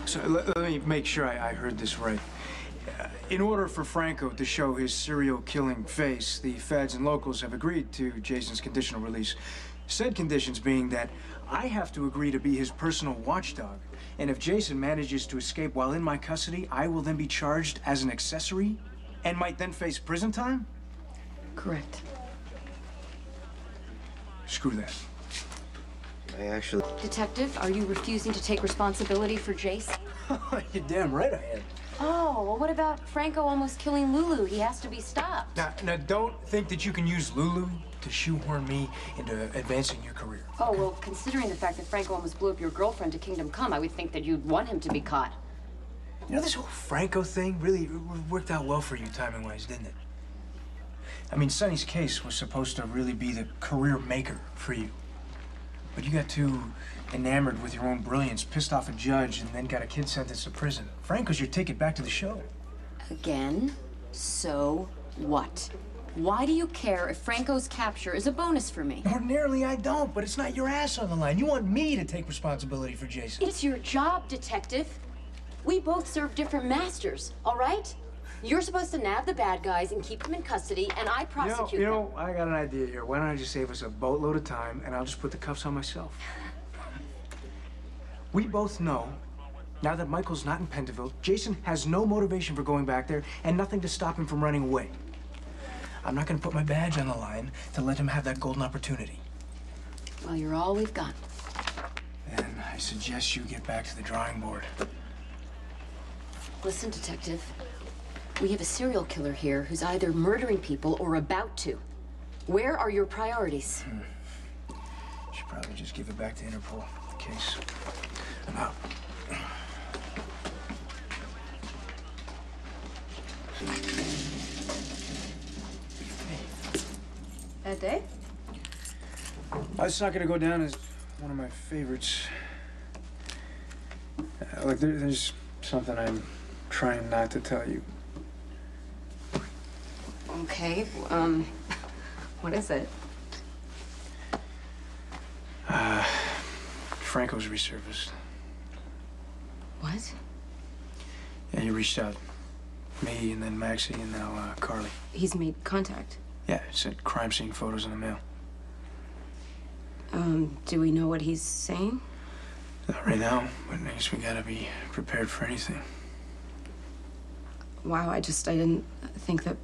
So let me make sure I heard this right. In order for Franco to show his serial killing face, the feds and locals have agreed to Jason's conditional release. Said conditions being that I have to agree to be his personal watchdog. And if Jason manages to escape while in my custody, I will then be charged as an accessory and might then face prison time? Correct. Screw that. I actually... Detective, are you refusing to take responsibility for Jason? You're damn right I am. Oh, well, what about Franco almost killing Lulu? He has to be stopped. Now, don't think that you can use Lulu to shoehorn me into advancing your career. Oh, well, considering the fact that Franco almost blew up your girlfriend to Kingdom Come, I would think that you'd want him to be caught. You know, this whole Franco thing really worked out well for you timing-wise, didn't it? I mean, Sonny's case was supposed to really be the career maker for you. But you got too enamored with your own brilliance, pissed off a judge, and then got a kid sentenced to prison. Franco's your ticket back to the show. Again? So what? Why do you care if Franco's capture is a bonus for me? Ordinarily, I don't, but it's not your ass on the line. You want me to take responsibility for Jason. It's your job, Detective. We both serve different masters, all right? You're supposed to nab the bad guys and keep them in custody, and I prosecute them. You know, I got an idea here. Why don't I just save us a boatload of time, and I'll just put the cuffs on myself. We both know, now that Michael's not in Pentonville, Jason has no motivation for going back there and nothing to stop him from running away. I'm not going to put my badge on the line to let him have that golden opportunity. Well, you're all we've got. Then I suggest you get back to the drawing board. Listen, Detective. We have a serial killer here who's either murdering people or about to. Where are your priorities? Should probably just give it back to Interpol, the case. I'm out. Bad day? It's not going to go down as one of my favorites. Look, there's something I'm trying not to tell you. Okay, what is it? Franco's resurfaced. What? Yeah, he reached out. Me, and then Maxie, and now, Carly. He's made contact. Yeah, sent crime scene photos in the mail. Do we know what he's saying? Not right now, but I guess we gotta be prepared for anything. Wow, I didn't think that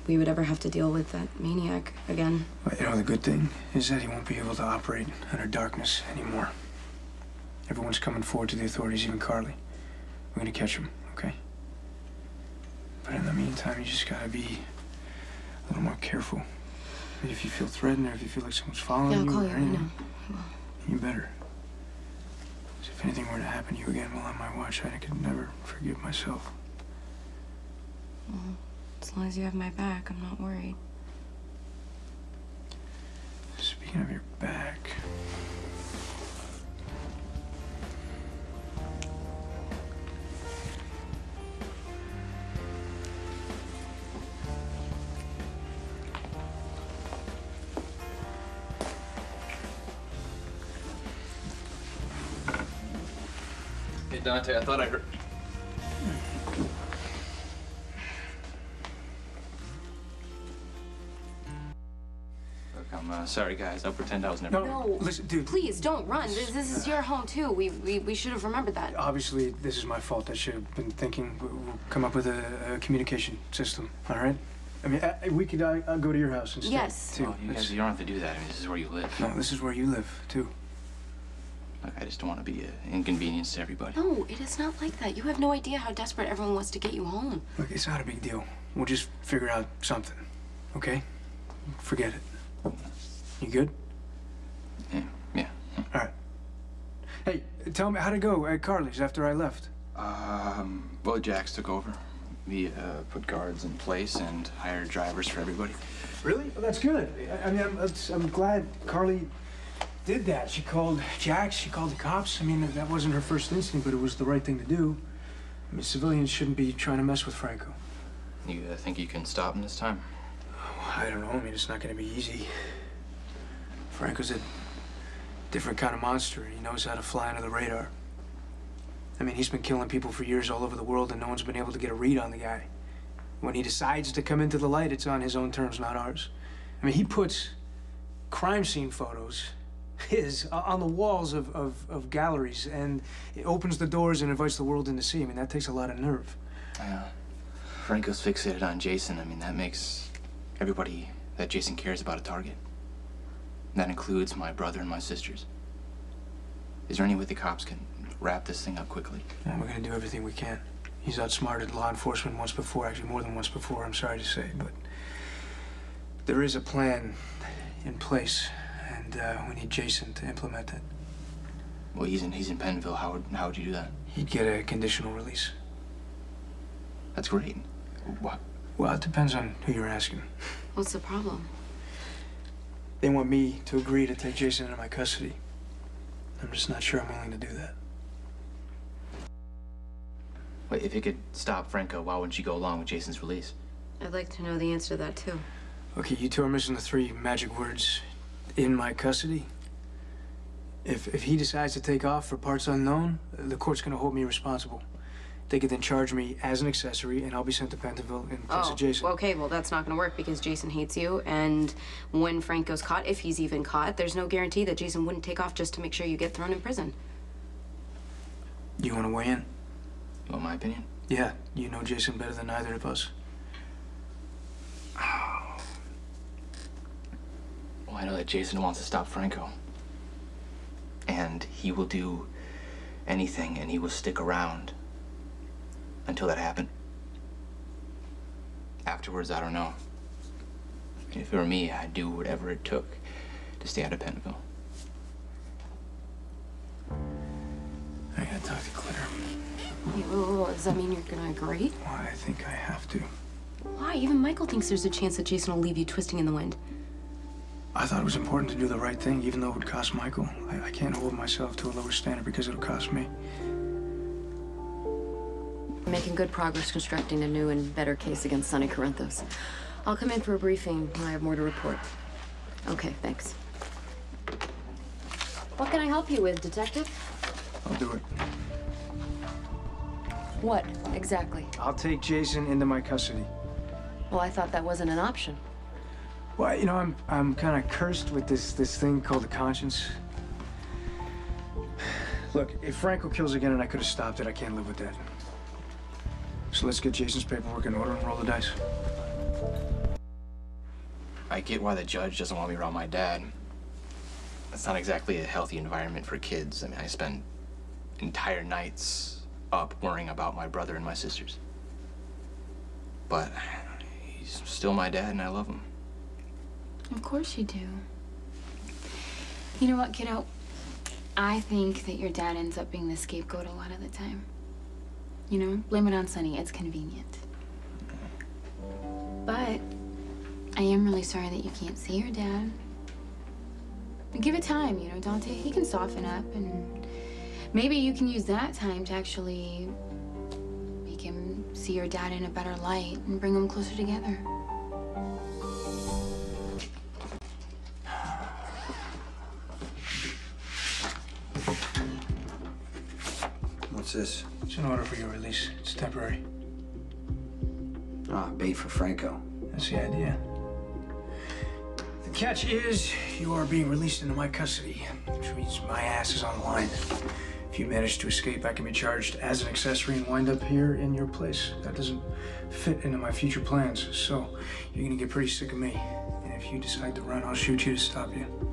we would ever have to deal with that maniac again. Well, you know, the good thing is that he won't be able to operate under darkness anymore. Everyone's coming forward to the authorities, even Carly. We're gonna catch him, okay? But in the meantime, you just gotta be a little more careful. If you feel threatened or if you feel like someone's following I'll you call or you, I anything, know. you better. 'Cause if anything were to happen to you again while on my watch, I could never forgive myself. Well, as long as you have my back, I'm not worried. Speaking of your back... Hey, Dante, I thought I heard... Look, I'm sorry, guys. I'll pretend I was never... No, listen, dude. Please, don't run. This is your home, too. We should have remembered that. Obviously, this is my fault. I should have been thinking. We'll come up with a communication system, all right? I mean, we could go to your house instead, Yes. too. Oh, you guys, you don't have to do that. I mean, this is where you live. No, this is where you live, too. Look, I just don't want to be an inconvenience to everybody. No, it is not like that. You have no idea how desperate everyone was to get you home. Look, it's not a big deal. We'll just figure out something, okay? Forget it. You good? Yeah. All right. Hey, tell me, how'd it go at Carly's after I left? Well, Jax took over. We put guards in place and hired drivers for everybody. Really? Well, that's good. I mean, I'm glad Carly did that. She called Jax, she called the cops. I mean, that wasn't her first instinct, but it was the right thing to do. I mean, civilians shouldn't be trying to mess with Franco. You think you can stop him this time? I don't know. I mean, it's not going to be easy. Franco's a different kind of monster. He knows how to fly under the radar. I mean, he's been killing people for years all over the world, and no one's been able to get a read on the guy. When he decides to come into the light, it's on his own terms, not ours. I mean, he puts crime scene photos on the walls of galleries, and it opens the doors and invites the world in to see. I mean, that takes a lot of nerve. Yeah. Franco's fixated on Jason. I mean, that makes everybody that Jason cares about a target. That includes my brother and my sisters. Is there any way the cops can wrap this thing up quickly? Yeah, we're gonna do everything we can. He's outsmarted law enforcement once before, actually more than once before, I'm sorry to say, but there is a plan in place, and we need Jason to implement it. Well, he's in Pennville. How would you do that? He'd get a conditional release. That's great. What? Well, it depends on who you're asking. What's the problem? They want me to agree to take Jason into my custody. I'm just not sure I'm willing to do that. Wait, if it could stop Franco, why wouldn't you go along with Jason's release? I'd like to know the answer to that, too. Okay, you two are missing the 3 magic words. In my custody. If he decides to take off for parts unknown, the court's gonna hold me responsible. They could then charge me as an accessory, and I'll be sent to Pentonville in place of Jason. Okay, well, that's not gonna work because Jason hates you, and when Franco's caught, if he's even caught, there's no guarantee that Jason wouldn't take off just to make sure you get thrown in prison. You wanna weigh in? You want my opinion? Yeah, you know Jason better than either of us. Well, I know that Jason wants to stop Franco. And he will do anything, and he will stick around until that happened. Afterwards, I don't know. If it were me, I'd do whatever it took to stay out of Pennville. I gotta talk to Claire. Does that mean you're gonna agree? Well, I think I have to. Why? Even Michael thinks there's a chance that Jason will leave you twisting in the wind. I thought it was important to do the right thing, even though it would cost Michael. I can't hold myself to a lower standard because it'll cost me. We're making good progress constructing a new and better case against Sonny Corinthos. I'll come in for a briefing when I have more to report. Okay, thanks. What can I help you with, Detective? I'll do it. What, exactly? I'll take Jason into my custody. Well, I thought that wasn't an option. Well, you know, I'm kind of cursed with this thing called a conscience. Look, if Franco kills again and I could have stopped it, I can't live with that. So let's get Jason's paperwork in order and roll the dice. I get why the judge doesn't want me around my dad. It's not exactly a healthy environment for kids. I mean, I spend entire nights up worrying about my brother and my sisters. But he's still my dad, and I love him. Of course you do. You know what, kiddo? I think that your dad ends up being the scapegoat a lot of the time. You know, blame it on Sonny. It's convenient. But I am really sorry that you can't see your dad. But give it time, you know, Dante. He can soften up, and maybe you can use that time to actually make him see your dad in a better light and bring them closer together. What's this? It's an order for your release. It's temporary. Ah, bait for Franco. That's the idea. The catch is you are being released into my custody, which means my ass is on the line. If you manage to escape, I can be charged as an accessory and wind up here in your place. That doesn't fit into my future plans, so you're gonna get pretty sick of me. And if you decide to run, I'll shoot you to stop you.